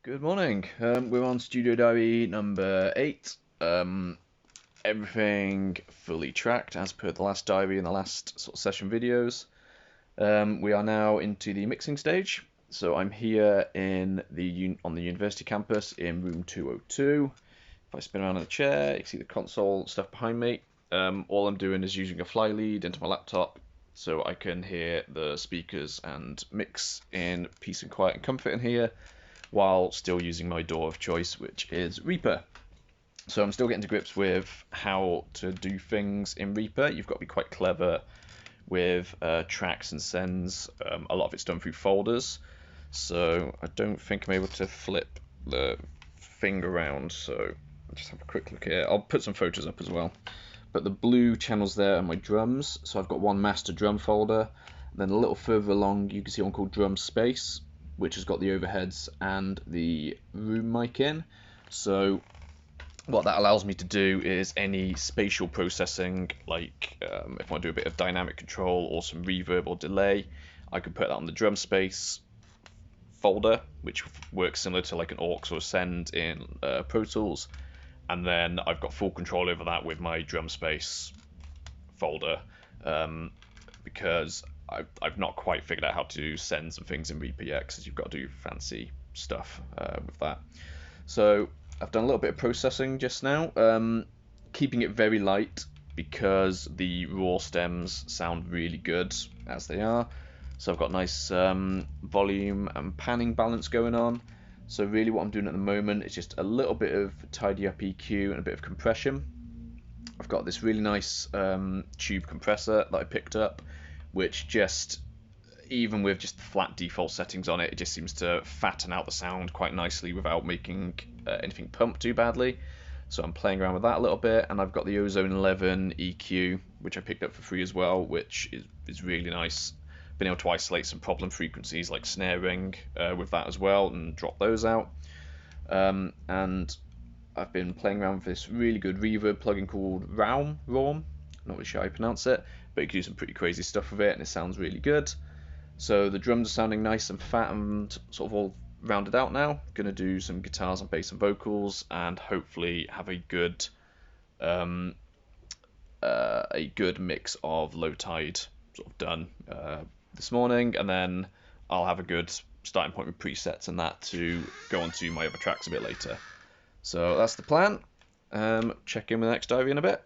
Good morning. We're on Studio Diary number 8. Everything fully tracked as per the last diary and the last sort of session videos. We are now into the mixing stage. So I'm here on the university campus in room 202. If I spin around in the chair, you can see the console stuff behind me. All I'm doing is using a fly lead into my laptop so I can hear the speakers and mix in peace and quiet and comfort in here, while still using my DAW of choice, which is Reaper. So I'm still getting to grips with how to do things in Reaper. You've got to be quite clever with tracks and sends. A lot of it's done through folders, so I don't think I'm able to flip the thing around. So I'll just have a quick look here. I'll put some photos up as well. But the blue channels there are my drums. So I've got one master drum folder. Then a little further along, you can see one called drum space, which has got the overheads and the room mic in. So what that allows me to do is any spatial processing, like if I want to do a bit of dynamic control or some reverb or delay, I could put that on the drum space folder, which works similar to like an aux or a send in Pro Tools, and then I've got full control over that with my drum space folder, because I've not quite figured out how to do sends and things in Reaper yet, because you've got to do fancy stuff with that. So I've done a little bit of processing just now, keeping it very light because the raw stems sound really good as they are. So I've got nice volume and panning balance going on. So really what I'm doing at the moment is just a little bit of tidy up EQ and a bit of compression. I've got this really nice tube compressor that I picked up, which just, even with just the flat default settings on it, it just seems to fatten out the sound quite nicely without making anything pump too badly. So I'm playing around with that a little bit, and I've got the Ozone 11 EQ, which I picked up for free as well, which is really nice. Been able to isolate some problem frequencies like snaring with that as well and drop those out. And I've been playing around with this really good reverb plugin called Raum, not really sure how you pronounce it, but you can do some pretty crazy stuff with it and it sounds really good. So the drums are sounding nice and fat and sort of all rounded out now. Gonna do some guitars and bass and vocals and hopefully have a good mix of low tide sort of done this morning, and then I'll have a good starting point with presets and that to go on to my other tracks a bit later. So that's the plan. Check in with the next diary in a bit.